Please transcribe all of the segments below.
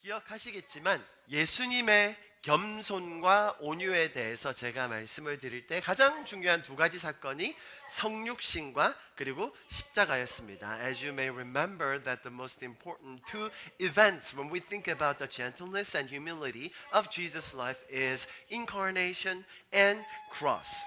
기억하시겠지만 예수님의 겸손과 온유에 대해서 제가 말씀을 드릴 때 가장 중요한 두 가지 사건이 성육신과 그리고 십자가였습니다. As you may remember that the most important two events when we think about the gentleness and humility of Jesus' life is incarnation and cross.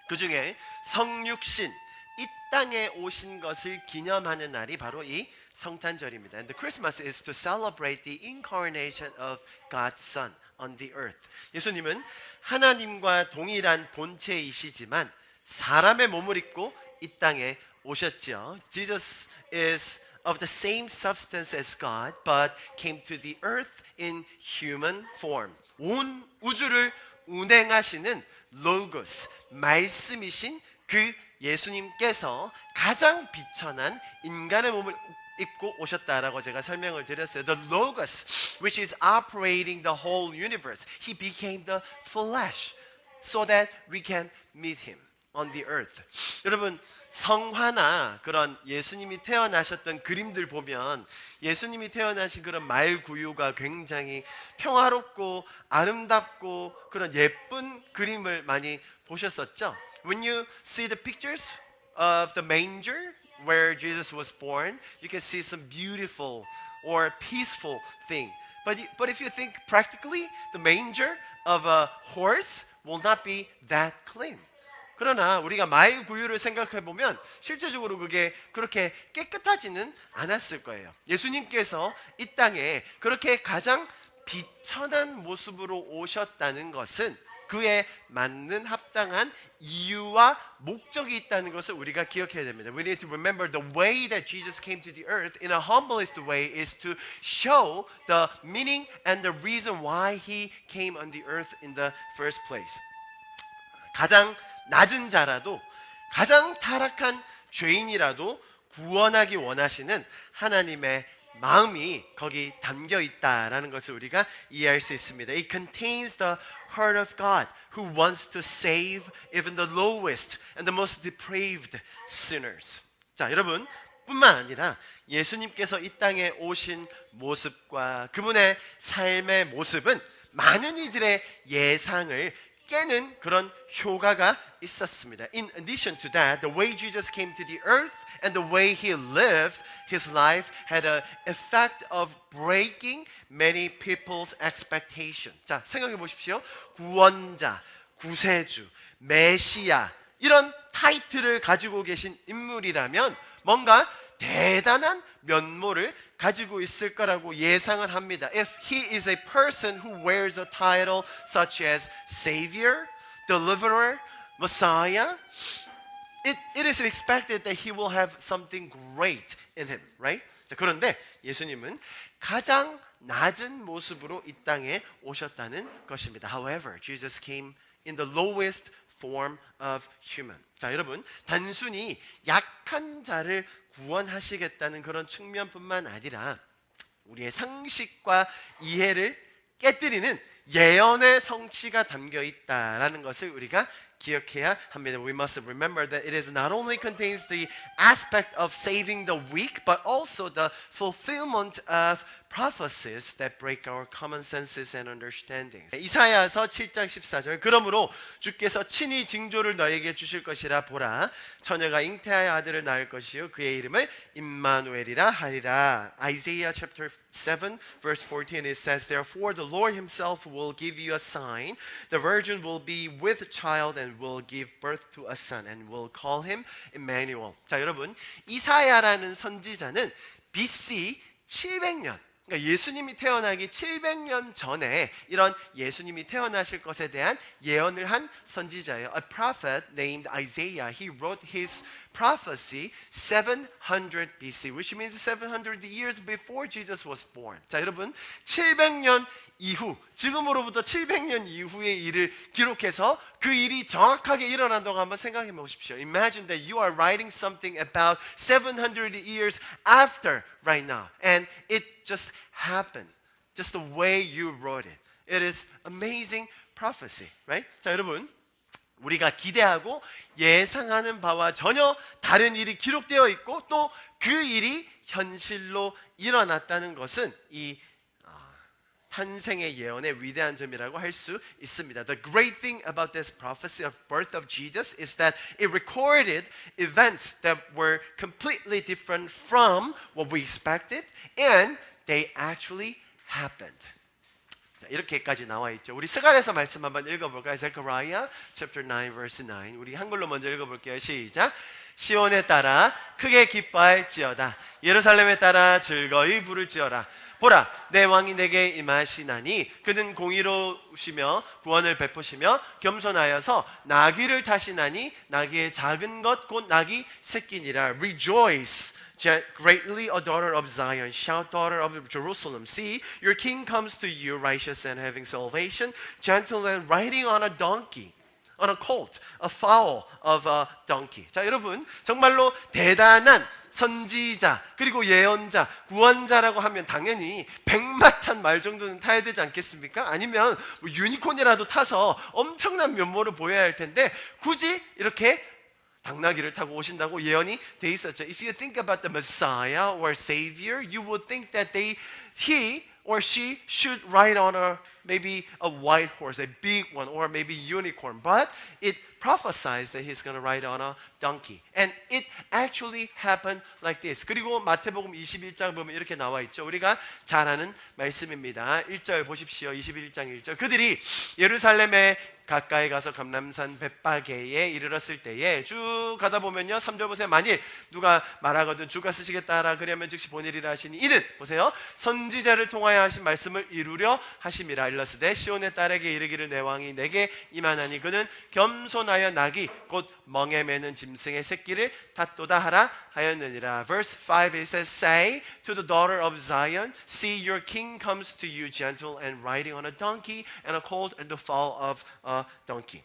그 중에 성육신, 이 땅에 오신 것을 기념하는 날이 바로 이 성탄절입니다. And the Christmas is to celebrate the incarnation of God's Son on the earth. 예수님은 하나님과 동일한 본체이시지만 사람의 몸을 입고 이 땅에 오셨지요. Jesus is of the same substance as God, but came to the earth in human form. 온 우주를 운행하시는 로고스, 말씀이신 그 예수님께서 가장 비천한 인간의 몸을 입고 오셨다라고 제가 설명을 드렸어요. The Logos, which is operating the whole universe, He became the flesh so that we can meet Him on the earth. 여러분, 성화나 그런 예수님이 태어나셨던 그림들 보면 예수님이 태어나신 그런 말구유가 굉장히 평화롭고 아름답고 그런 예쁜 그림을 많이 보셨었죠? When you see the pictures of the manger where Jesus was born, you can see some beautiful or peaceful thing. But if you think practically, the manger of a horse will not be that clean. 그러나 우리가 말구유를 생각해 보면 실제적으로 그게 그렇게 깨끗하지는 않았을 거예요. 예수님께서 이 땅에 그렇게 가장 비천한 모습으로 오셨다는 것은 그에 맞는 합당한 이유와 목적이 있다는 것을 우리가 기억해야 됩니다. We need to remember the way that Jesus came to the earth in a humblest way is to show the meaning and the reason why He came on the earth in the first place. 가장 낮은 자라도 가장 타락한 죄인이라도 구원하기 원하시는 하나님의 마음이 거기 담겨 있다라는 것을 우리가 이해할 수 있습니다. It contains the heart of God who wants to save even the lowest and the most depraved sinners. 자, 여러분, 뿐만 아니라 예수님께서 이 땅에 오신 모습과 그분의 삶의 모습은 많은 이들의 예상을 깨는 그런 효과가 있었습니다. In addition to that, the way Jesus came to the earth and the way He lived His life had an effect of breaking many people's expectation. 자, 생각해 보십시오. 구원자, 구세주, 메시아 이런 타이틀을 가지고 계신 인물이라면 뭔가 대단한 면모를 가지고 있을 거라고 예상을 합니다. If he is a person who wears a title such as Savior, Deliverer, Messiah, it is expected that he will have something great in him, right? 자, 그런데 예수님은 가장 낮은 모습으로 이 땅에 오셨다는 것입니다. However, Jesus came in the lowest form of human. 자, 여러분, 단순히 약한 자를 구원하시겠다는 그런 측면뿐만 아니라 우리의 상식과 이해를 깨뜨리는 예언의 성취가 담겨 있다라는 것을 우리가 기억해야 합니다. We must remember that it is not only contains the aspect of saving the weak, but also the fulfillment of prophecies that break our common senses and understandings. 이사야서 7장 14절 그러므로 주께서 친히 징조를 너에게 주실 것이라 보라 처녀가 잉태하여 아들을 낳을 것이요 그의 이름을 임마누엘이라 하리라. Isaiah chapter 7 verse 14 it says therefore the Lord himself will give you a sign the virgin will be with child and will give birth to a son and will call him Emmanuel. 자, 여러분, 이사야라는 선지자는 BC 700년 그러니까 예수님이 태어나기 700년 전에 이런 예수님이 태어나실 것에 대한 예언을 한 선지자예요. A prophet named Isaiah. He wrote his prophecy 700 BC, which means 700 years before Jesus was born. 자, 여러분, 700년 이후, 지금으로부터 700년 이후의 일을 기록해서 그 일이 정확하게 일어난다고 한번 생각해 보십시오. Imagine that you are writing something about 700 years after right now, and it just happened, just the way you wrote it. It is amazing prophecy, right? 자, 여러분, 우리가 기대하고 예상하는 바와 전혀 다른 일이 기록되어 있고 또 그 일이 현실로 일어났다는 것은 이 탄생의 예언의 위대한 점이라고 할 수 있습니다. The great thing about this prophecy of birth of Jesus is that it recorded events that were completely different from what we expected, and they actually happened. 자, 이렇게까지 나와 있죠. 우리 스가랴서 말씀 한번 읽어볼까요? Zechariah chapter 9 verse 9. 우리 한글로 먼저 읽어볼게요. 시작. 시온에 따라 크게 기뻐할지어다. 예루살렘에 따라 즐거이 부를지어다. 보라, 내 왕이 내게 임하시나니 그는 공의로우시며 구원을 베푸시며 겸손하여서 나귀를 타시나니 나귀의 작은 것 곧 나귀 새끼니라. Rejoice greatly, O daughter of Zion. Shout, daughter of Jerusalem. See, your king comes to you, righteous and having salvation, gentle and riding on a donkey, on a colt, a foal of a donkey. 자, 여러분, 정말로 대단한 선지자, 그리고 예언자, 구원자라고 하면 당연히 백마 탄 말 정도는 타야 되지 않겠습니까? 아니면 뭐 유니콘이라도 타서 엄청난 면모를 보여야 할 텐데 굳이 이렇게 당나귀를 타고 오신다고 예언이 돼 있었죠. If you think about the Messiah or Savior, you would think that he or she should ride on maybe a white horse, a big one, or maybe unicorn. But it prophesies that he's going to ride on a donkey. And it actually happened like this. 그리고 마태복음 21장 보면 이렇게 나와 있죠. 우리가 잘 아는 말씀입니다. 1절 보십시오. 21장 1절. 그들이 예루살렘에 가까이 가서 감람산 벳바게에 이르렀을 때에 쭉 가다 보면요, 3절 보세요. 만일 누가 말하거든 주가 쓰시겠다 하라 그러면 즉시 보내리라 하시니 이는 보세요, 선지자를 통하여 하신 말씀을 이루려 하심이라. 일러스되 시온의 딸에게 이르기를 내 왕이 내게 임하나니 그는 겸손하여 나귀 곧 멍에 매는 짐승의 새끼를 탔도다 하라 하였느니라. Verse 5 it says, Say to the daughter of Zion, see your king comes to you gentle and riding on a donkey and a colt and the foal of a donkey.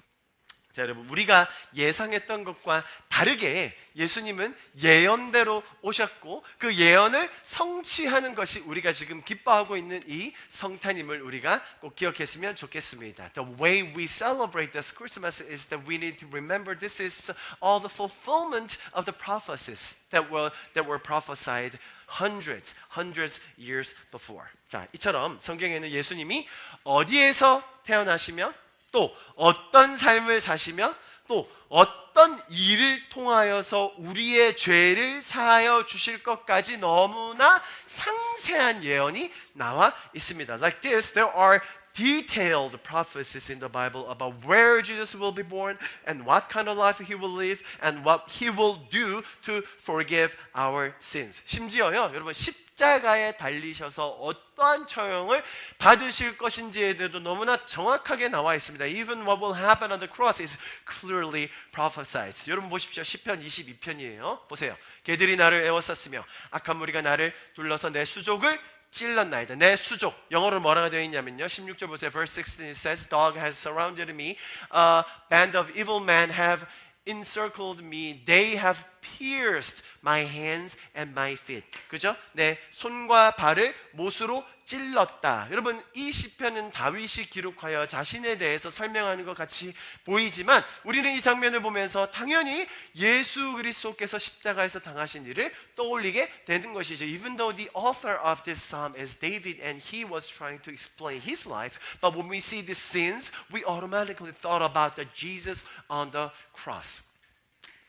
자, 여러분, 우리가 예상했던 것과 다르게 예수님은 예언대로 오셨고 그 예언을 성취하는 것이 우리가 지금 기뻐하고 있는 이 성탄임을 우리가 꼭 기억했으면 좋겠습니다. The way we celebrate this Christmas is that we need to remember this is all the fulfillment of the prophecies that were prophesied hundreds years before. 자, 이처럼 성경에는 예수님이 어디에서 태어나시며 또 어떤 삶을 사시며 또 어떤 일을 통하여서 우리의 죄를 사하여 주실 것까지 너무나 상세한 예언이 나와 있습니다. Like this, there are detailed prophecies in the Bible about where Jesus will be born and what kind of life he will live and what he will do to forgive our sins. 심지어요, 여러분, 십자가에 달리셔서 어떠한 처형을 받으실 것인지에 대해서도 너무나 정확하게 나와 있습니다. Even what will happen on the cross is clearly prophesied. 여러분 보십시오. 시편 22편이에요. 보세요. 개들이 나를 에워쌌으며 악한 무리가 나를 둘러서 내 수족을 찔렀나이다. 내 수족. 영어로 뭐라고 되어 있냐면요. 16절 보세요. Verse 16 it says, Dog has surrounded me. A band of evil men have encircled me. They have pierced my hands and my feet. 그죠? 내 손과 발을 못으로 찔렀다. 여러분, 이 시편은 다윗이 기록하여 자신에 대해서 설명하는 것 같이 보이지만 우리는 이 장면을 보면서 당연히 예수 그리스도께서 십자가에서 당하신 일을 떠올리게 되는 것이죠. Even though the author of this psalm is David and he was trying to explain his life, but when we see the sins, we automatically thought about the Jesus on the cross.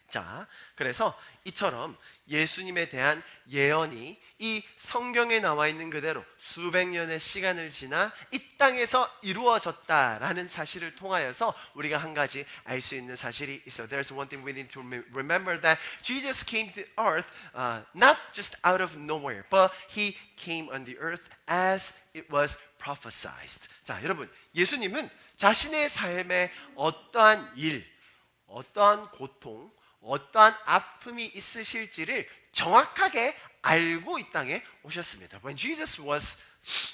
자, 그래서 이처럼 예수님에 대한 예언이 이 성경에 나와 있는 그대로 수백 년의 시간을 지나 이 땅에서 이루어졌다라는 사실을 통하여서 우리가 한 가지 알 수 있는 사실이 있어요. There's one thing we need to remember that Jesus came to earth not just out of nowhere, but he came on the earth as it was prophesied. 자, 여러분, 예수님은 자신의 삶에 어떠한 일, 어떠한 고통, 어떠한 아픔이 있으실지를 정확하게 알고 이 땅에 오셨습니다. When Jesus was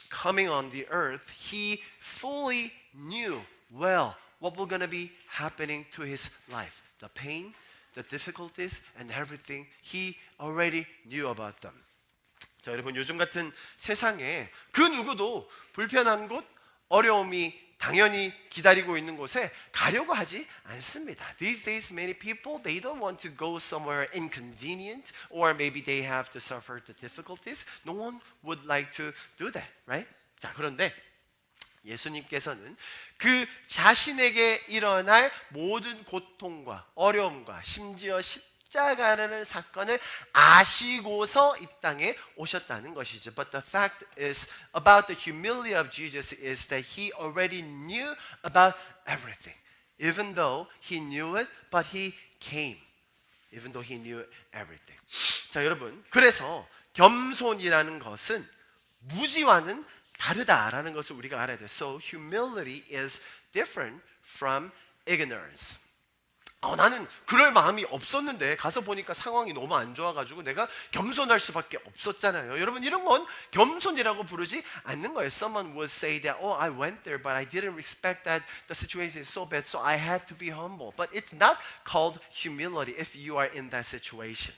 coming on the earth, he fully knew well what was going to be happening to his life. The pain, the difficulties, and everything. He already knew about them. 자, 여러분, 요즘 같은 세상에 그 누구도 불편한 곳, 어려움이 당연히 기다리고 있는 곳에 가려고 하지 않습니다. These days many people they don't want to go somewhere inconvenient or maybe they have to suffer the difficulties. No one would like to do that, right? 자, 그런데 예수님께서는 그 자신에게 일어날 모든 고통과 어려움과 심지어 십자가라는 사건을 아시고서 이 땅에 오셨다는 것이죠. But the fact is about the humility of Jesus is that he already knew about everything. Even though he knew it, but he came. Even though he knew everything. 자, 여러분, 그래서 겸손이라는 것은 무지와는 다르다라는 것을 우리가 알아야 돼요. So humility is different from ignorance. 나는 그럴 마음이 없었는데 가서 보니까 상황이 너무 안 좋아가지고 내가 겸손할 수밖에 없었잖아요. 여러분, 이런 건 겸손이라고 부르지 않는 거예요. Someone would say that, I went there, but I didn't expect that the situation is so bad, so I had to be humble. But it's not called humility if you are in that situation.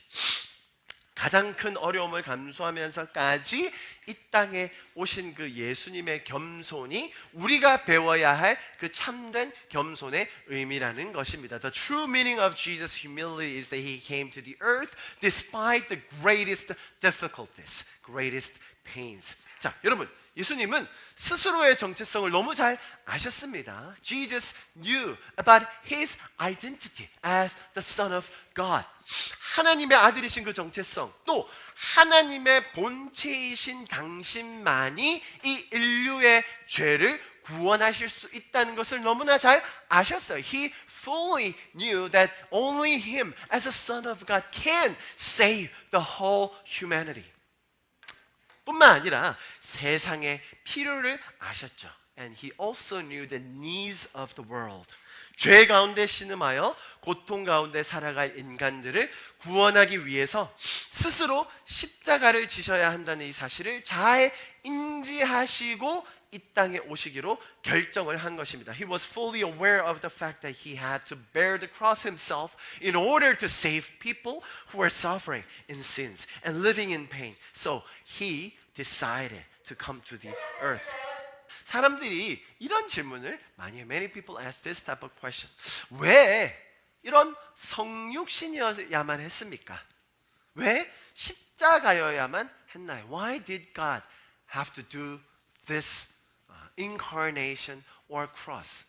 가장 큰 어려움을 감수하면서까지 이 땅에 오신 그 예수님의 겸손이 우리가 배워야 할 그 참된 겸손의 의미라는 것입니다. The true meaning of Jesus' humility is that he came to the earth despite the greatest difficulties, greatest pains. 자, 여러분, 예수님은 스스로의 정체성을 너무 잘 아셨습니다. Jesus knew about his identity as the Son of God. 하나님의 아들이신 그 정체성, 또 하나님의 본체이신 당신만이 이 인류의 죄를 구원하실 수 있다는 것을 너무나 잘 아셨어요. He fully knew that only him as a Son of God can save the whole humanity. 뿐만 아니라 세상의 필요를 아셨죠. And he also knew the needs of the world. 죄 가운데 신음하여 고통 가운데 살아갈 인간들을 구원하기 위해서 스스로 십자가를 지셔야 한다는 이 사실을 잘 인지하시고 이 땅에 오시기로 결정을 한 것입니다. He was fully aware of the fact that he had to bear the cross himself in order to save people who were suffering in sins and living in pain. So he decided to come to the earth. 사람들이 이런 질문을 많이 해요. Many people ask this type of question. 왜 이런 성육신이어야만 했습니까? 왜 십자가여야만 했나요? Why did God have to do this incarnation or cross?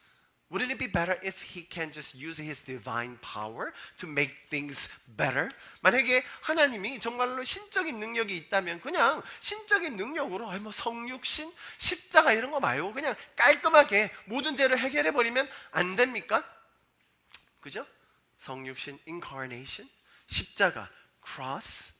Wouldn't it be better if he can just use his divine power to make things better? 만약에 하나님이 정말로 신적인 능력이 있다면 그냥 신적인 능력으로 뭐 성육신, 십자가 이런 거 말고 그냥 깔끔하게 모든 죄를 해결해 버리면 안 됩니까? 그죠? 성육신, incarnation, 십자가, cross,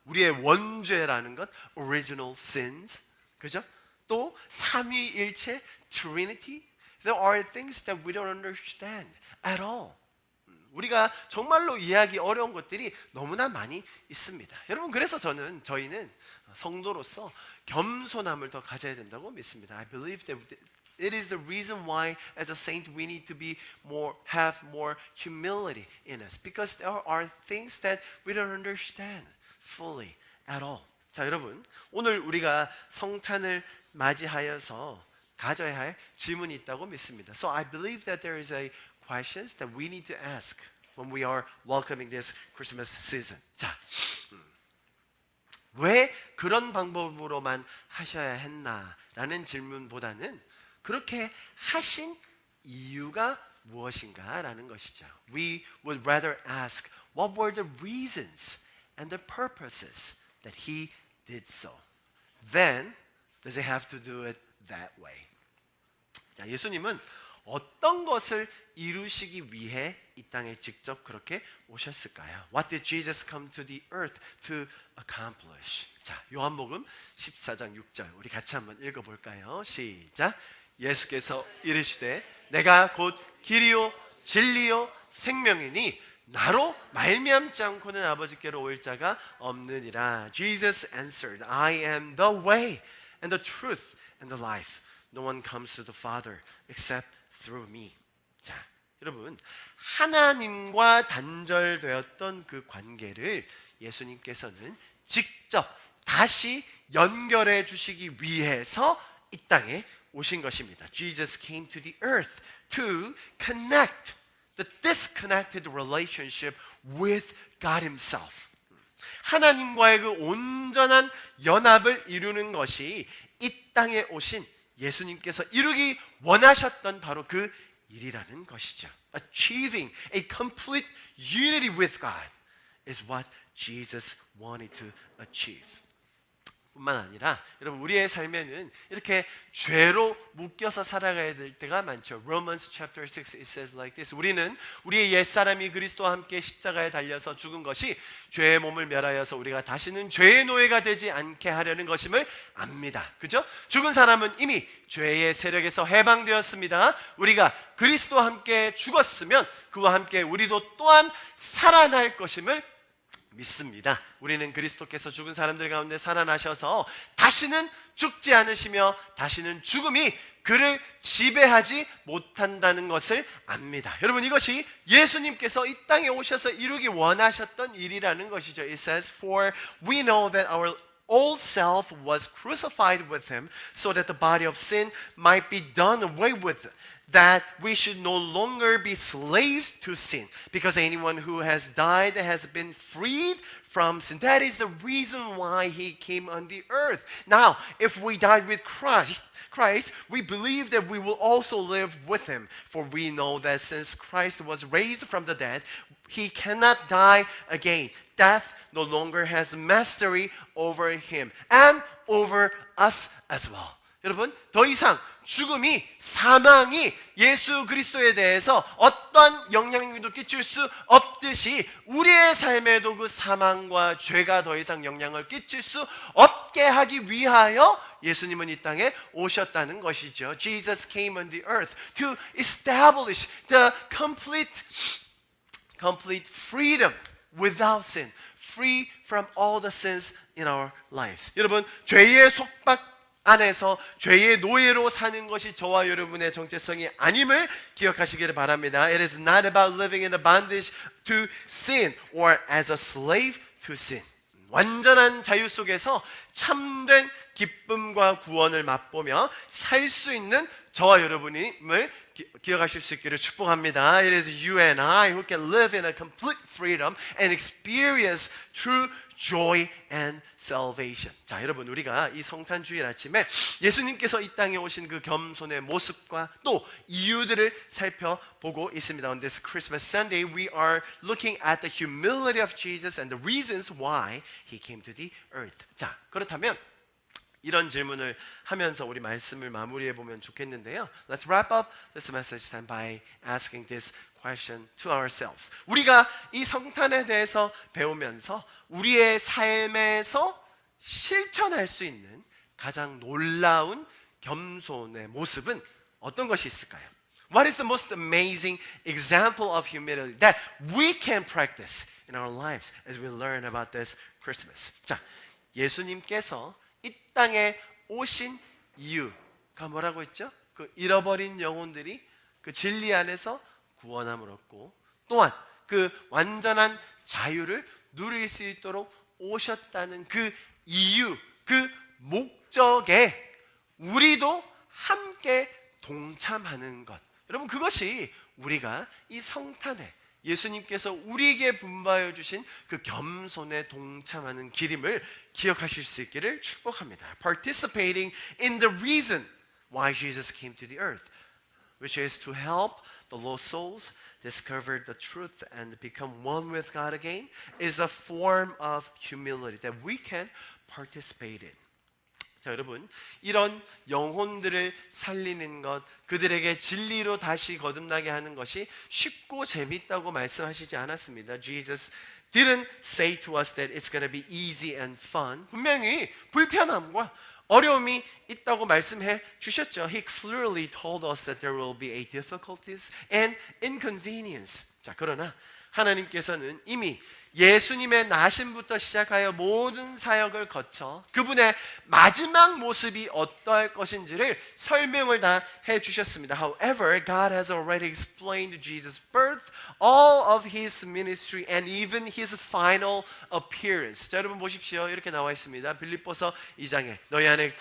우리의 원죄라는 것, original sins, 그죠? 또 삼위일체, Trinity. There are things that we don't understand at all. 우리가 정말로 이해하기 어려운 것들이 너무나 많이 있습니다. 여러분, 그래서 저희는 성도로서 겸손함을 더 가져야 된다고 믿습니다. I believe that it is the reason why as a saint we need to have more humility in us because there are things that we don't understand fully at all. 자, 여러분, 오늘 우리가 성탄을 맞이하여서 가져야 할 질문이 있다고 믿습니다. So I believe that there is a questions that we need to ask when we are welcoming this Christmas season. 자, 왜 그런 방법으로만 하셔야 했나라는 질문보다는 그렇게 하신 이유가 무엇인가라는 것이죠. We would rather ask what were the reasons and the purposes that he did so. Then does he have to do it that way? 자, 예수님은 어떤 것을 이루시기 위해 이 땅에 직접 그렇게 오셨을까요? What did Jesus come to the earth to accomplish? 자, 요한복음 14장 6절 우리 같이 한번 읽어볼까요? 시작. 예수께서 이르시되 내가 곧 길이요 진리요 생명이니 나로 말미암지 않고는 아버지께로 올 자가 없느니라. Jesus answered, I am the way and the truth and the life. No one comes to the Father except through me. 자, 여러분, 하나님과 단절되었던 그 관계를 예수님께서는 직접 다시 연결해 주시기 위해서 이 땅에 오신 것입니다. Jesus came to the earth to connect the disconnected relationship with God himself. 하나님과의 그 온전한 연합을 이루는 것이 이 땅에 오신 예수님께서 이루기 원하셨던 바로 그 일이라는 것이죠. Achieving a complete unity with God is what Jesus wanted to achieve. 뿐만 아니라 여러분 우리의 삶에는 이렇게 죄로 묶여서 살아가야 될 때가 많죠. Romans chapter 6 it says like this. 우리는 우리의 옛사람이 그리스도와 함께 십자가에 달려서 죽은 것이 죄의 몸을 멸하여서 우리가 다시는 죄의 노예가 되지 않게 하려는 것임을 압니다. 그죠? 죽은 사람은 이미 죄의 세력에서 해방되었습니다. 우리가 그리스도와 함께 죽었으면 그와 함께 우리도 또한 살아날 것임을 믿습니다. 우리는 그리스도께서 죽은 사람들 가운데 살아나셔서 다시는 죽지 않으시며 다시는 죽음이 그를 지배하지 못한다는 것을 압니다. 여러분 이것이 예수님께서 이 땅에 오셔서 이루기 원하셨던 일이라는 것이죠. It says, For we know that our old self was crucified with him so that the body of sin might be done away with, that we should no longer be slaves to sin, because anyone who has died has been freed from sin. That is the reason why he came on the earth. Now, if we died with Christ, we believe that we will also live with him. For we know that since Christ was raised from the dead, he cannot die again. Death no longer has mastery over him and over us as well. 여러분, 더 이상 죽음이, 사망이 예수 그리스도에 대해서 어떤 영향력도 끼칠 수 없듯이 우리의 삶에도 그 사망과 죄가 더 이상 영향을 끼칠 수 없게 하기 위하여 예수님은 이 땅에 오셨다는 것이죠. Jesus came on the earth to establish the complete freedom without sin, free from all the sins in our lives. 여러분, 죄의 속박 안에서 죄의 노예로 사는 것이 저와 여러분의 정체성이 아님을 기억하시기를 바랍니다. It is not about living in the bondage to sin or as a slave to sin. 완전한 자유 속에서 참된 기쁨과 구원을 맛보며 살 수 있는 저와 여러분임을 기억하실 수 있기를 축복합니다. It is you and I who can live in a complete freedom and experience true joy and salvation. 자, 여러분 우리가 이 성탄 주일 아침에 예수님께서 이 땅에 오신 그 겸손의 모습과 또 이유들을 살펴보고 있습니다. On this Christmas Sunday, we are looking at the humility of Jesus and the reasons why he came to the earth. 자, 그렇다면 이런 질문을 하면서 우리 말씀을 마무리해 보면 좋겠는데요. Let's wrap up this message time by asking this question to ourselves. 우리가 이 성탄에 대해서 배우면서 우리의 삶에서 실천할 수 있는 가장 놀라운 겸손의 모습은 어떤 것이 있을까요? What is the most amazing example of humility that we can practice in our lives as we learn about this Christmas? 자, 예수님께서 이 땅에 오신 이유가 뭐라고 했죠? 그 잃어버린 영혼들이 그 진리 안에서 구원함을 얻고 또한 그 완전한 자유를 누릴 수 있도록 오셨다는 그 이유, 그 목적에 우리도 함께 동참하는 것. 여러분 그것이 우리가 이 성탄에 예수님께서 우리에게 분바여 주신 그 겸손에 동참하는 길임을 기억하실 수 있기를 축복합니다. Participating in the reason why Jesus came to the earth, which is to help the lost souls discover the truth and become one with God again, is a form of humility that we can participate in. 자, 여러분, 이런 영혼들을 살리는 것, 그들에게 진리로 다시 거듭나게 하는 것이 쉽고 재밌다고 말씀하시지 않았습니다. Jesus didn't say to us that it's going to be easy and fun. 분명히 불편함과 어려움이 있다고 말씀해 주셨죠. He clearly told us that there will be a difficulties and inconvenience. 자, 그러나 하나님께서는 이미 예수님의 나심부터 시작하여 모든 사역을 거쳐 그분의 마지막 모습이 어떠할 것인지를 설명을 다 해주셨습니다. However, God has already explained Jesus' birth, all of His ministry, and even His final appearance. 자, 여러분 보십시오. 이렇게 나와 있습니다. 빌립보서 2장에 너희 안에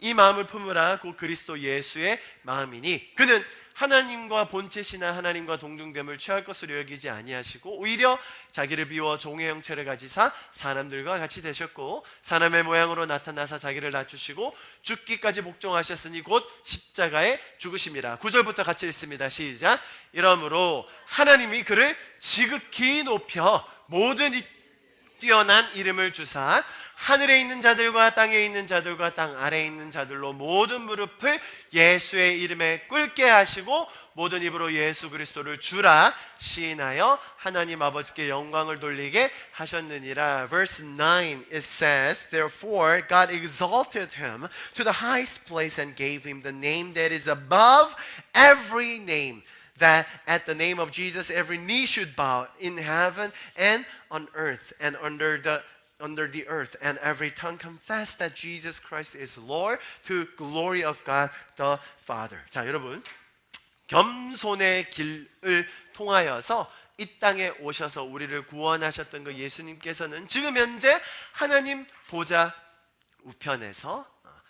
이 마음을 품으라 곧 그리스도 예수의 마음이니 그는 하나님과 본체시나 하나님과 동등됨을 취할 것으로 여기지 아니하시고 오히려 자기를 비워 종의 형체를 가지사 사람들과 같이 되셨고 사람의 모양으로 나타나사 자기를 낮추시고 죽기까지 복종하셨으니 곧 십자가에 죽으심이라. 9절부터 같이 읽습니다. 시작. 이러므로 하나님이 그를 지극히 높여 모든 뛰어난 이름을 주사 하늘에 있는 자들과 땅에 있는 자들과 땅 아래에 있는 자들로 모든 무릎을 예수의 이름에 꿇게 하시고 모든 입으로 예수 그리스도를 주라 시인하여 하나님 아버지께 영광을 돌리게 하셨느니라. Verse 9 it says, Therefore God exalted him to the highest place and gave him the name that is above every name, that at the name of Jesus every knee should bow in heaven and on earth and under the earth, and every tongue confess that Jesus Christ is Lord to glory of God the Father. 자, 여러분, 겸손의 길을 통하여서 이 땅에 오셔서 우리를 구원하셨던 그 예수님께서는 지금 현재 하나님 보좌 우편에서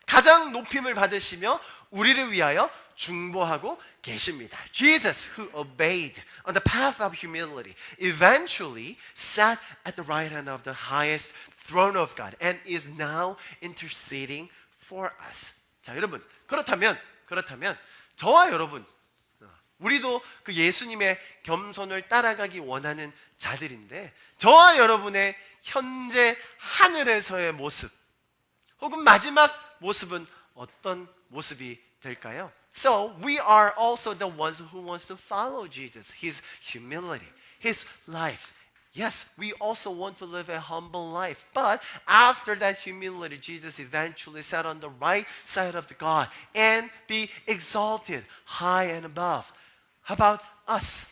가장 높임을 받으시며 우리를 위하여 중보하고 계십니다. Jesus, who obeyed on the path of humility, eventually sat at the right hand of the highest throne of God and is now interceding for us. 자, 여러분, 그렇다면 저와 여러분, 우리도 그 예수님의 겸손을 따라가기 원하는 자들인데 저와 여러분의 현재 하늘에서의 모습 혹은 마지막 모습은 어떤 모습이 될까요? So we are also the ones who wants to follow Jesus, His humility, His life. Yes, we also want to live a humble life. But after that humility, Jesus eventually sat on the right side of the God and be exalted high and above. How about us?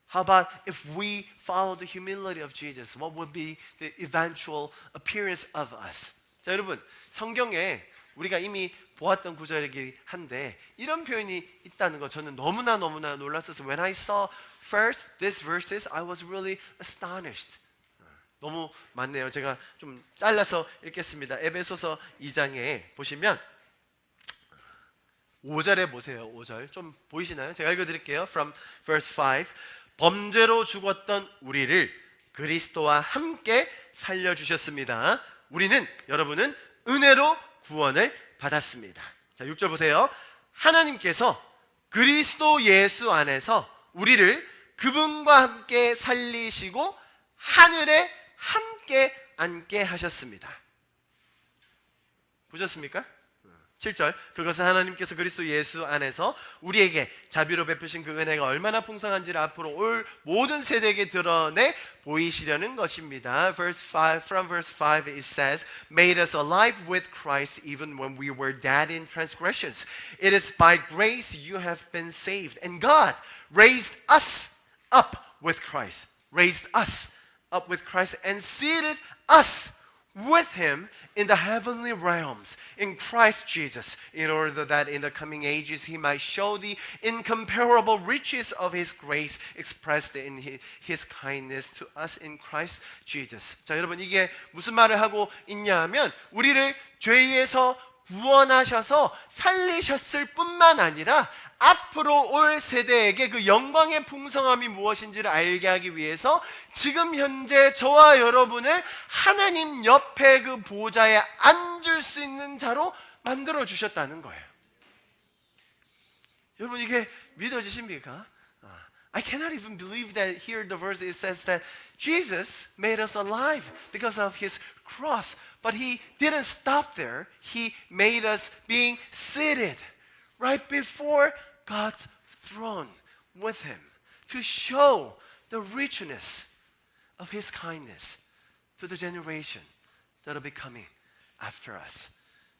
How about if we follow the humility of Jesus? What would be the eventual appearance of us? 자, 여러분, 성경에 우리가 이미 보았던 구절이긴 한데 이런 표현이 있다는 거 저는 너무나 놀랐어서 When I saw first these verses, I was really astonished. 너무 많네요. 제가 좀 잘라서 읽겠습니다. 에베소서 2장에 보시면 5절에 보세요. 5절 좀 보이시나요? 제가 읽어드릴게요. From verse 5 범죄로 죽었던 우리를 그리스도와 함께 살려주셨습니다. 우리는 여러분은 은혜로 구원을 받았습니다. 자, 6절 보세요. 하나님께서 그리스도 예수 안에서 우리를 그분과 함께 살리시고 하늘에 함께 앉게 하셨습니다. 보셨습니까? 7절 그것은 하나님께서 그리스도 예수 안에서 우리에게 자비로 베푸신 그 은혜가 얼마나 풍성한지를 앞으로 올 모든 세대에게 드러내 보이시려는 것입니다. From verse 5 it says, Made us alive with Christ even when we were dead in transgressions. It is by grace you have been saved. And God raised us up with Christ. Raised us up with Christ and seated us with Him in the heavenly realms in Christ Jesus, in order that in the coming ages He might show the incomparable riches of His grace expressed in His kindness to us in Christ Jesus. 자, 여러분 이게 무슨 말을 하고 있냐 하면 우리를 죄에서 구원하셔서 살리셨을 뿐만 아니라 앞으로 올 세대에게 그 영광의 풍성함이 무엇인지를 알게 하기 위해서 지금 현재 저와 여러분을 하나님 옆에 그 보좌에 앉을 수 있는 자로 만들어 주셨다는 거예요. 여러분 이게 믿어지십니까? I cannot even believe that here the verse it says that Jesus made us alive because of His cross. But He didn't stop there. He made us being seated right before God's throne with Him to show the richness of His kindness to the generation that will be coming after us.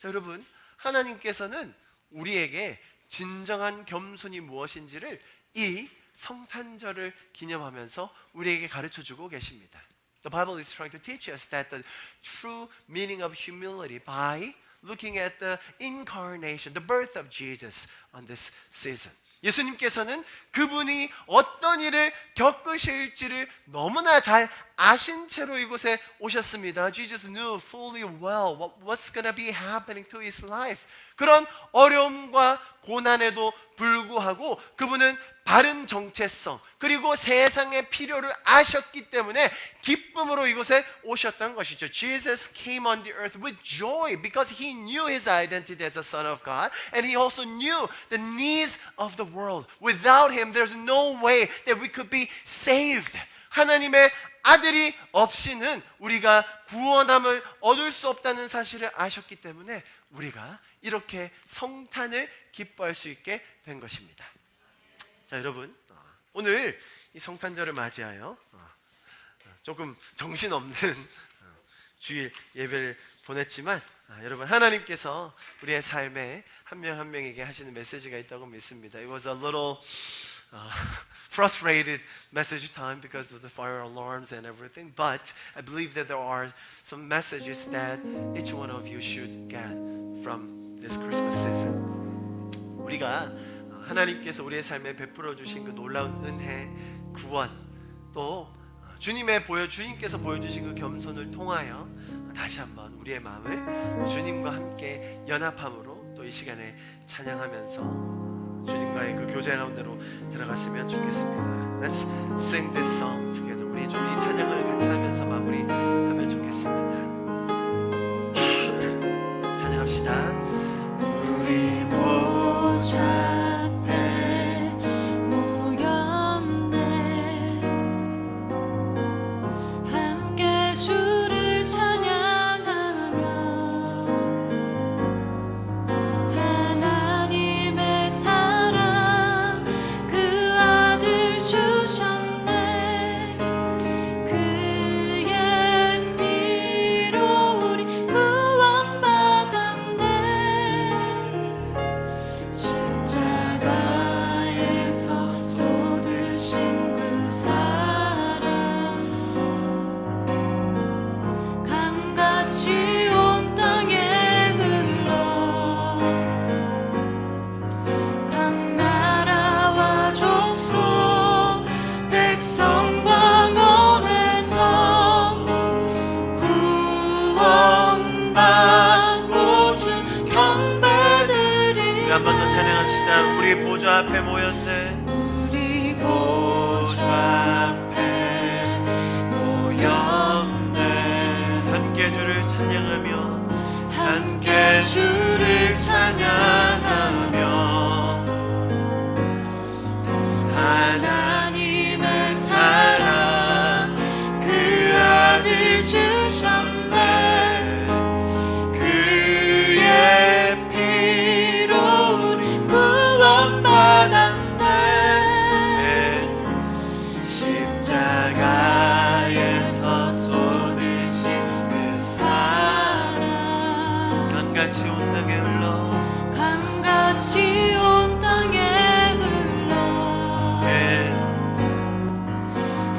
자, 여러분, 하나님께서는 우리에게 진정한 겸손이 무엇인지를 이 성탄절을 기념하면서 우리에게 가르쳐주고 계십니다. The Bible is trying to teach us that the true meaning of humility by looking at the incarnation, the birth of Jesus on this season. 예수님께서는 그분이 어떤 일을 겪으실지를 너무나 잘 아신 채로 이곳에 오셨습니다. Jesus knew fully well what's going to be happening to His life 그런 어려움과 고난에도 불구하고 그분은 바른 정체성 그리고 세상의 필요를 아셨기 때문에 기쁨으로 이곳에 오셨던 것이죠. Jesus came on the earth with joy because he knew his identity as a son of God and he also knew the needs of the world. Without him there's no way that we could be saved. 하나님의 아들이 없이는 우리가 구원함을 얻을 수 없다는 사실을 아셨기 때문에 우리가 이렇게 성탄을 기뻐할 수 있게 된 것입니다. 자, 여러분, 오늘 이 성탄절을 맞이하여 조금 정신없는 주일 예배를 보냈지만 여러분, 하나님께서 우리의 삶에 한 명 한 명에게 하시는 메시지가 있다고 믿습니다. It was a little frustrated message time because of the fire alarms and everything, but I believe that there are some messages that each one of you should get from this Christmas season. 우리가 하나님께서 우리의 삶에 베풀어 주신 그 놀라운 은혜, 구원, 또 주님께서 보여주신 그 겸손을 통하여 다시 한번 우리의 마음을 주님과 함께 연합함으로 또 이 시간에 찬양하면서 주님과의 그 교제 가운데로 들어갔으면 좋겠습니다. Let's sing this song together. 우리 좀 이 찬양을 같이 하면서 마무리하면 좋겠습니다. 찬양합시다. 우리 보좌 한 번 더 찬양합시다. 우리 보좌 앞에 모였네. 우리 보좌 앞에 모였네. 함께 주를 찬양하며 함께 주를 찬양하며 하나님의 사랑 그 아들 주셨네. 십자가에서 쏟으신 그 사랑 강같이 온 땅에 흘러 강같이 온 땅에 흘러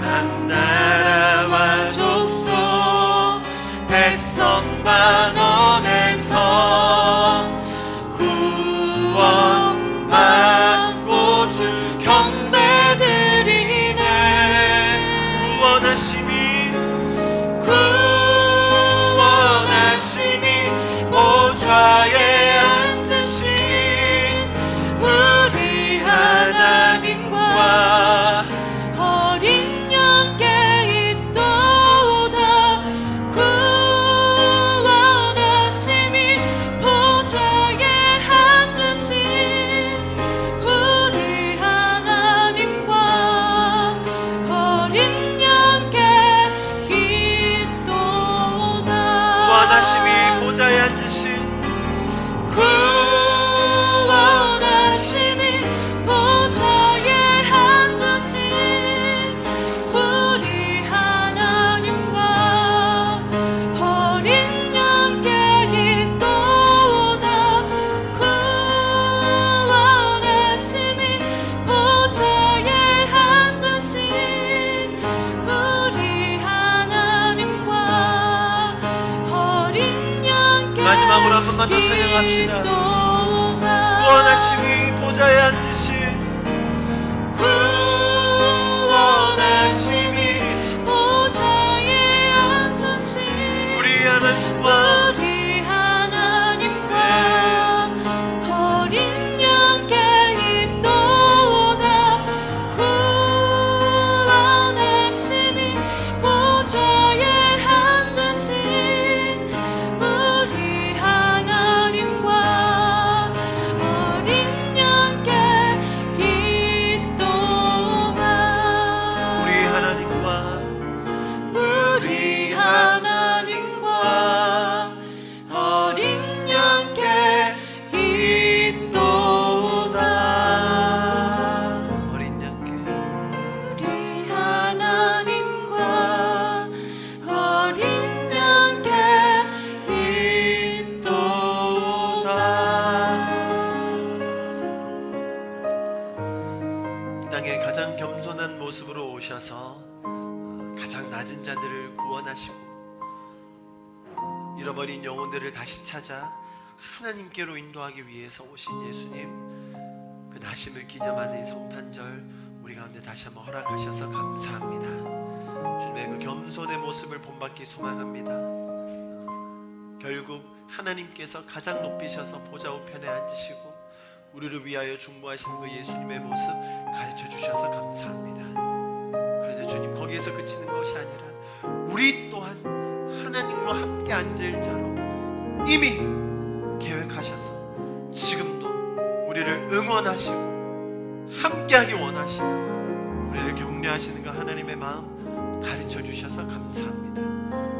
각 나라와 족속 백성 만원에서 구원받고 주 경배드리네. 구원하심이 보좌에 앉으신 우리 하나님과 어린 양께 있도다. 구원하심이 보좌에 앉으신 우리 하나님과 어린 양께 있도다. 구원하심이 보좌에 앉으신 구원하심이 보좌에 앉으신 우리 하나님과 어린 양께 있도다. 구원하심이 보좌에 앉으신 우리 하나님과 어린 양께 마지막으로 한 번만 더 찬양합시다. 구원하심이 보좌에 앉으신 구원하심이 보좌에 앉으신 우리 하나님과 우리 하나님과 가장 겸손한 모습으로 오셔서 가장 낮은 자들을 구원하시고 잃어버린 영혼들을 다시 찾아 하나님께로 인도하기 위해서 오신 예수님, 그 나심을 기념하는 이 성탄절 우리 가운데 다시 한번 허락하셔서 감사합니다. 주님의 그 겸손의 모습을 본받기 소망합니다. 결국 하나님께서 가장 높이셔서 보좌 우편에 앉으시고 우리를 위하여 중보하시는 그 예수님의 모습 가르쳐 주셔서 감사합니다. 그런데 주님, 거기에서 그치는 것이 아니라 우리 또한 하나님과 함께 앉을 자로 이미 계획하셔서 지금도 우리를 응원하시고 함께하기 원하시고 우리를 격려하시는 그 하나님의 마음 가르쳐 주셔서 감사합니다.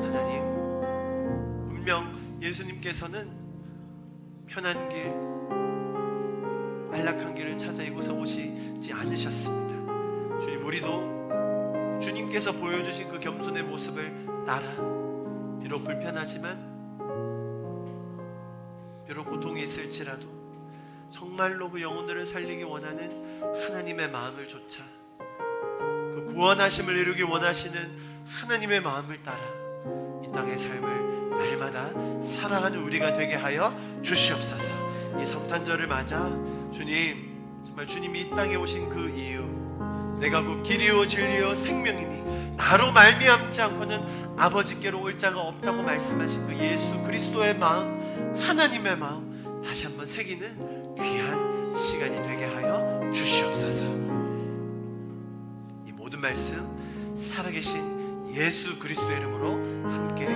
하나님, 분명 예수님께서는 편한 길, 안락한 길을 찾아 이곳에 오시지 않으셨습니다. 주님, 우리도 주님께서 보여주신 그 겸손의 모습을 따라 비록 불편하지만, 비록 고통이 있을지라도 정말로 그 영혼들을 살리기 원하는 하나님의 마음을 좇아 그 구원하심을 이루기 원하시는 하나님의 마음을 따라 이 땅의 삶을 날마다 살아가는 우리가 되게 하여 주시옵소서. 이 성탄절을 맞아 주님, 정말 주님이 이 땅에 오신 그 이유, 내가 그 길이요 진리요 생명이니 나로 말미암지 않고는 아버지께로 올 자가 없다고 말씀하신 그 예수 그리스도의 마음, 하나님의 마음 다시 한번 새기는 귀한 시간이 되게 하여 주시옵소서. 이 모든 말씀 살아계신 예수 그리스도의 이름으로 함께